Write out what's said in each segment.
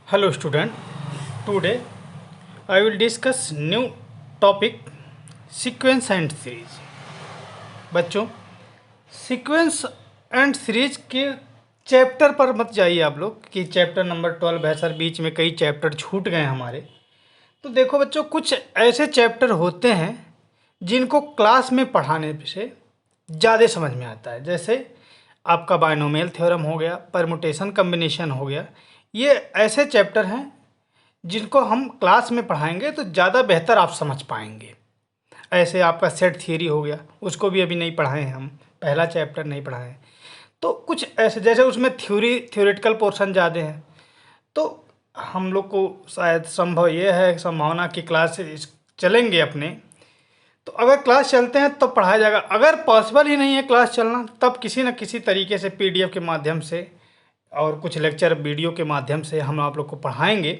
Hello student, today I will discuss new topic sequence and series। बच्चों, sequence and series के chapter पर मत जाइए आप लोग कि चैप्टर नंबर 12 है सर, बीच में कई चैप्टर छूट गए हमारे। तो देखो बच्चों, कुछ ऐसे चैप्टर होते हैं जिनको क्लास में पढ़ाने से ज़्यादा समझ में आता है। जैसे आपका बायनोमियल थ्योरम हो गया, परमुटेशन कम्बिनेशन हो गया। ये ऐसे चैप्टर हैं जिनको हम क्लास में पढ़ाएंगे तो ज़्यादा बेहतर आप समझ पाएंगे। ऐसे आपका सेट थियरी हो गया, उसको भी अभी नहीं पढ़ाए हैं हम, पहला चैप्टर नहीं पढ़ाए हैं। तो कुछ ऐसे, जैसे उसमें थ्योरेटिकल पोर्शन ज़्यादा है, तो हम लोग को शायद संभव ये है, संभावना कि क्लास चलेंगे अपने, तो अगर क्लास चलते हैं तब पढ़ाया जाएगा। अगर पॉसिबल ही नहीं है क्लास चलना, तब किसी न किसी तरीके से पीडीएफ के माध्यम से और कुछ लेक्चर वीडियो के माध्यम से हम आप लोग को पढ़ाएंगे।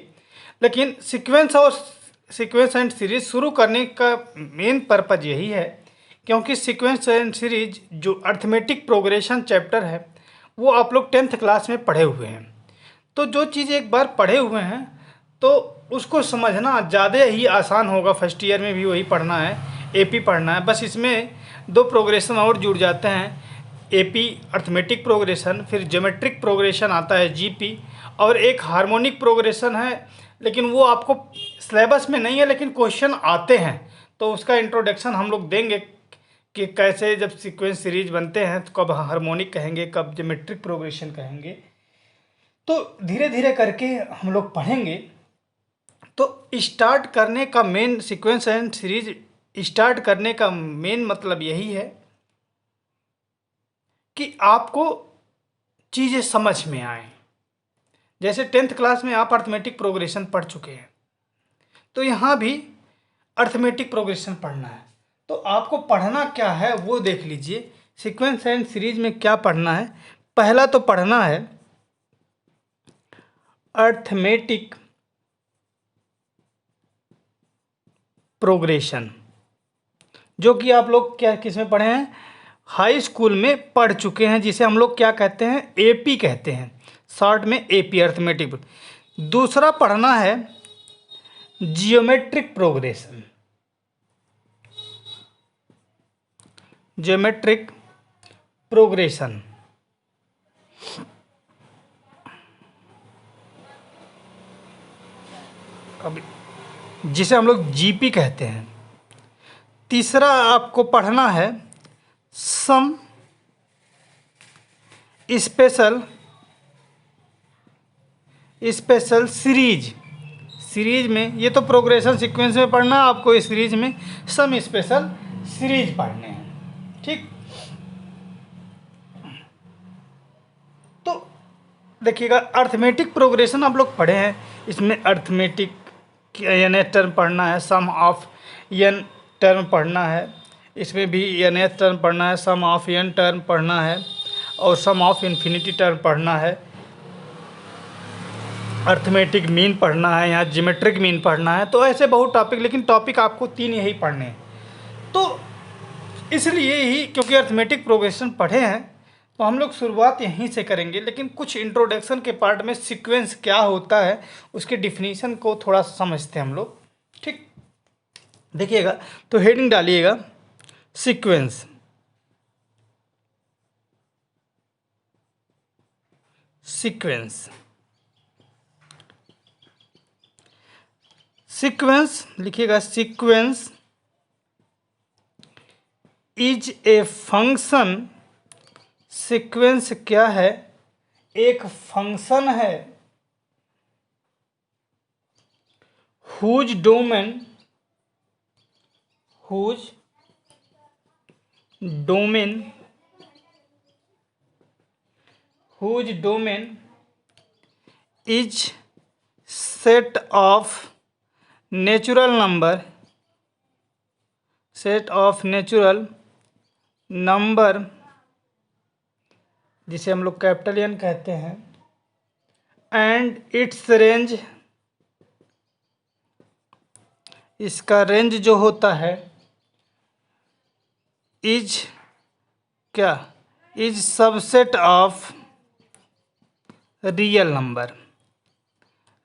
लेकिन सीक्वेंस एंड सीरीज शुरू करने का मेन पर्पज यही है, क्योंकि सीक्वेंस एंड सीरीज जो अर्थमेटिक प्रोग्रेशन चैप्टर है वो आप लोग 10th क्लास में पढ़े हुए हैं। तो जो चीज़ एक बार पढ़े हुए हैं तो उसको समझना ज़्यादा ही आसान होगा। फर्स्ट ईयर में भी वही पढ़ना है, एपी पढ़ना है, बस इसमें दो प्रोग्रेशन और जुड़ जाते हैं। एपी अर्थमेटिक प्रोग्रेशन, फिर ज्योमेट्रिक प्रोग्रेशन आता है जीपी, और एक हार्मोनिक प्रोग्रेशन है, लेकिन वो आपको सिलेबस में नहीं है लेकिन क्वेश्चन आते हैं। तो उसका इंट्रोडक्शन हम लोग देंगे कि कैसे जब सीक्वेंस सीरीज बनते हैं तो कब हार्मोनिक कहेंगे, कब ज्योमेट्रिक प्रोग्रेशन कहेंगे। तो धीरे धीरे करके हम लोग पढ़ेंगे। तो स्टार्ट करने का main, sequence and series start करने का मेन मतलब यही है कि आपको चीज़ें समझ में आए। जैसे 10th क्लास में आप अर्थमेटिक प्रोग्रेशन पढ़ चुके हैं, तो यहाँ भी अर्थमेटिक प्रोग्रेशन पढ़ना है। तो आपको पढ़ना क्या है वो देख लीजिए। सीक्वेंस एंड सीरीज में क्या पढ़ना है? पहला तो पढ़ना है अर्थमेटिक प्रोग्रेशन, जो कि आप लोग क्या किस में पढ़े हैं, हाई स्कूल में पढ़ चुके हैं, जिसे हम लोग क्या कहते हैं, एपी कहते हैं, शॉर्ट में एपी, अर्थमेटिक। दूसरा पढ़ना है जियोमेट्रिक प्रोग्रेशन, ज्योमेट्रिक प्रोग्रेशन जिसे हम लोग जीपी कहते हैं। तीसरा आपको पढ़ना है सम स्पेशल सीरीज में, ये तो प्रोग्रेशन सीक्वेंस में पढ़ना है आपको, इस सीरीज में सम स्पेशल सीरीज पढ़ने हैं। ठीक, तो देखिएगा, अर्थमेटिक प्रोग्रेशन आप लोग पढ़े हैं, इसमें अर्थमेटिक एन टर्म पढ़ना है, सम ऑफ एन टर्म पढ़ना है, इसमें भी एन टर्म पढ़ना है, सम ऑफ एन टर्म पढ़ना है, और सम ऑफ इन्फिनिटी टर्म पढ़ना है, अर्थमेटिक मीन पढ़ना है, यहाँ ज्योमेट्रिक मीन पढ़ना है। तो ऐसे बहुत टॉपिक, लेकिन टॉपिक आपको 3 यही पढ़ने हैं। तो इसलिए ही, क्योंकि अर्थमेटिक प्रोग्रेशन पढ़े हैं, तो हम लोग शुरुआत यहीं से करेंगे। लेकिन कुछ इंट्रोडक्शन के पार्ट में सीक्वेंस क्या होता है उसके डिफिनीशन को थोड़ा समझते हैं हम लोग। ठीक, देखिएगा, तो हेडिंग डालिएगा सीक्वेंस। सीक्वेंस लिखिएगा, sequence is a function. Sequence क्या है? एक फंक्शन है whose domain is set of natural number, जिसे हम लोग कैपिटल एन कहते हैं, एंड इट्स रेंज, इसका रेंज जो होता है, is subset of real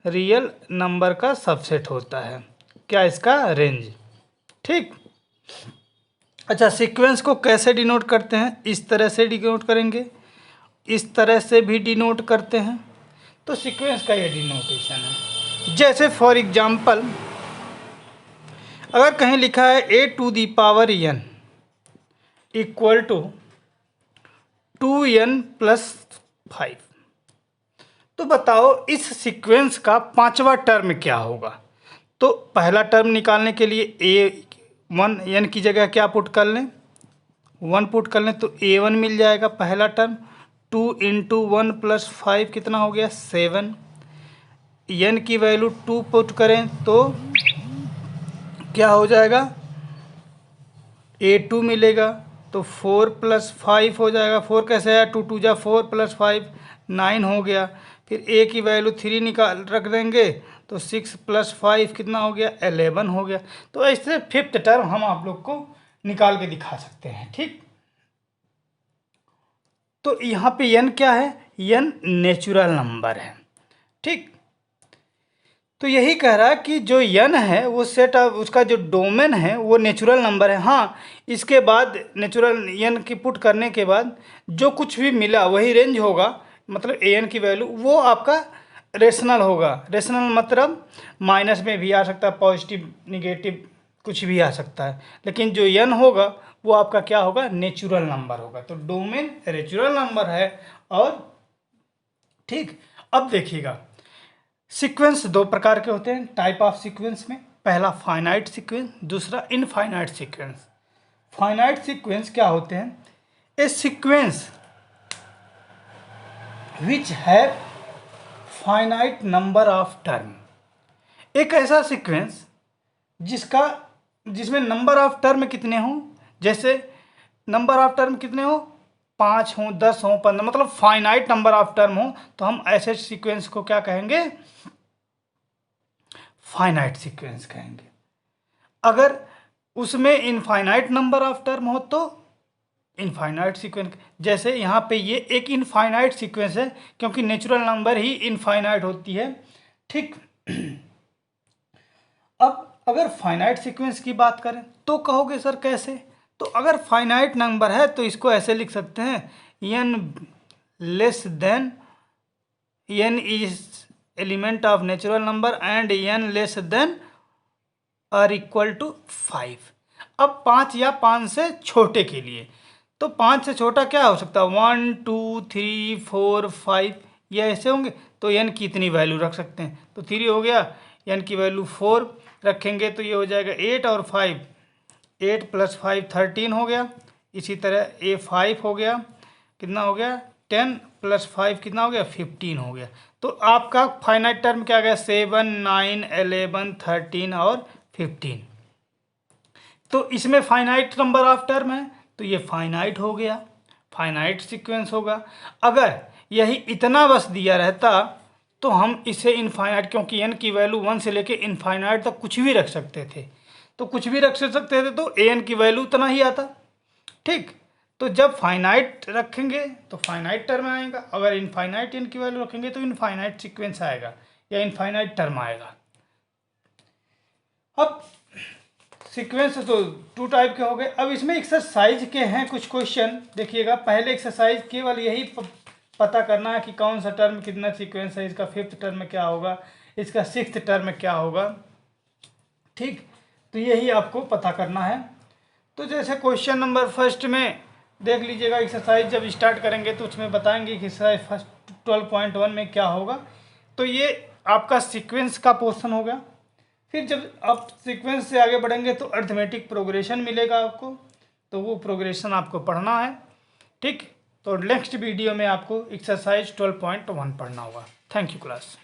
real number का सबसेट होता है। क्या इसका रेंज। ठीक। अच्छा, सीक्वेंस को कैसे डिनोट करते हैं? इस तरह से डिनोट करेंगे, इस तरह से भी डिनोट करते हैं। तो सीक्वेंस का ये डिनोटेशन है। जैसे फॉर एग्जांपल अगर कहीं लिखा है a⁴n इक्वल टू 2n+5, तो बताओ इस सीक्वेंस का पांचवा टर्म क्या होगा। तो पहला टर्म निकालने के लिए a1 n की जगह क्या पुट कर लें, 1 पुट कर लें, तो a1 मिल जाएगा पहला टर्म। 2 × 1 + 5 कितना हो गया, 7। n की वैल्यू 2 पुट करें तो क्या हो जाएगा, a2 मिलेगा। तो 4 + 5 हो जाएगा। 4 कैसे आया, 2 × 2 = 4 + 5 9 हो गया। फिर a की वैल्यू 3 निकाल रख देंगे तो 6 + 5 कितना हो गया, 11 हो गया। तो ऐसे फिफ्थ टर्म हम आप लोग को निकाल के दिखा सकते हैं। ठीक। तो यहाँ पे n क्या है, n नेचुरल नंबर है। ठीक। तो यही कह रहा है कि जो n है वो सेट ऑफ, उसका जो डोमेन है वो नेचुरल नंबर है। हाँ, इसके बाद नेचुरल n की पुट करने के बाद जो कुछ भी मिला वही रेंज होगा, मतलब an की वैल्यू वो आपका रेशनल होगा। रेशनल मतलब माइनस में भी आ सकता है, पॉजिटिव निगेटिव कुछ भी आ सकता है, लेकिन जो n होगा वो आपका क्या होगा, नेचुरल नंबर होगा। तो डोमेन नेचुरल नंबर है। और ठीक, अब देखिएगा सीक्वेंस दो प्रकार के होते हैं टाइप ऑफ सीक्वेंस में। पहला फाइनाइट सीक्वेंस, दूसरा इनफाइनाइट सीक्वेंस। फाइनाइट सीक्वेंस क्या होते हैं, a sequence which have finite number of term. एक ऐसा सीक्वेंस जिसमें नंबर ऑफ टर्म कितने हों, जैसे नंबर ऑफ टर्म कितने हो, 5 हों, 10 हों, 15, मतलब फाइनाइट नंबर ऑफ टर्म हो, तो हम ऐसे सीक्वेंस को क्या कहेंगे, फाइनाइट सीक्वेंस कहेंगे। अगर उसमें इनफाइनाइट नंबर ऑफ टर्म हो तो इनफाइनाइट सीक्वेंस। जैसे यहाँ पे ये एक इनफाइनाइट सीक्वेंस है क्योंकि नेचुरल नंबर ही इनफाइनाइट होती है। ठीक। अब अगर फाइनाइट सीक्वेंस की बात करें तो कहोगे सर कैसे, तो अगर फाइनाइट नंबर है तो इसको ऐसे लिख सकते हैं, n less than n is element of natural number and n less than और इक्वल टू 5। अब 5 या 5 से छोटे के लिए, तो 5 से छोटा क्या हो सकता है, 1 2 3 4 5, ये ऐसे होंगे। तो n की इतनी वैल्यू रख सकते हैं, तो 3 हो गया, n की वैल्यू 4 रखेंगे तो ये हो जाएगा 8 और 5, 8 + 5 13 हो गया। इसी तरह ये 5 हो गया, कितना हो गया, 10 + 5 कितना हो गया, 15 हो गया। तो आपका फाइनाइट टर्म क्या आ गया, 7 9 11 13 और 15। तो इसमें फाइनाइट नंबर ऑफ टर्म है तो ये फाइनाइट हो गया, फाइनाइट सीक्वेंस होगा। अगर यही इतना बस दिया रहता तो हम इसे इनफाइनाइट, क्योंकि n की वैल्यू 1 से लेके इनफाइनाइट तक कुछ भी रख सकते थे, तो कुछ भी रख सकते थे तो an की वैल्यू उतना ही आता। ठीक। तो जब फाइनाइट रखेंगे तो फाइनाइट टर्म आएगा, अगर इनफाइनाइट n की वैल्यू रखेंगे तो इनफाइनाइट सीक्वेंस आएगा या इनफाइनाइट टर्म आएगा। अब सीक्वेंस तो 2 टाइप के हो गए। अब इसमें एक्सरसाइज के हैं कुछ क्वेश्चन, देखिएगा। पहले एक्सरसाइज केवल यही पता करना है कि कौन सा टर्म कितना सीक्वेंस है, इसका 5th टर्म में क्या होगा, इसका 6th टर्म में क्या होगा। ठीक। तो यही आपको पता करना है। तो जैसे क्वेश्चन नंबर फर्स्ट में देख लीजिएगा, एक्सरसाइज जब स्टार्ट करेंगे तो उसमें बताएंगे कि एक्सरसाइज फर्स्ट 12.1 में क्या होगा। तो ये आपका सीक्वेंस का पोर्शन होगा। फिर जब आप सीक्वेंस से आगे बढ़ेंगे तो अरिथमेटिक प्रोग्रेशन मिलेगा आपको, तो वो प्रोग्रेशन आपको पढ़ना है। ठीक। तो नेक्स्ट वीडियो में आपको एक्सरसाइज 12.1 पढ़ना होगा। Thank you class.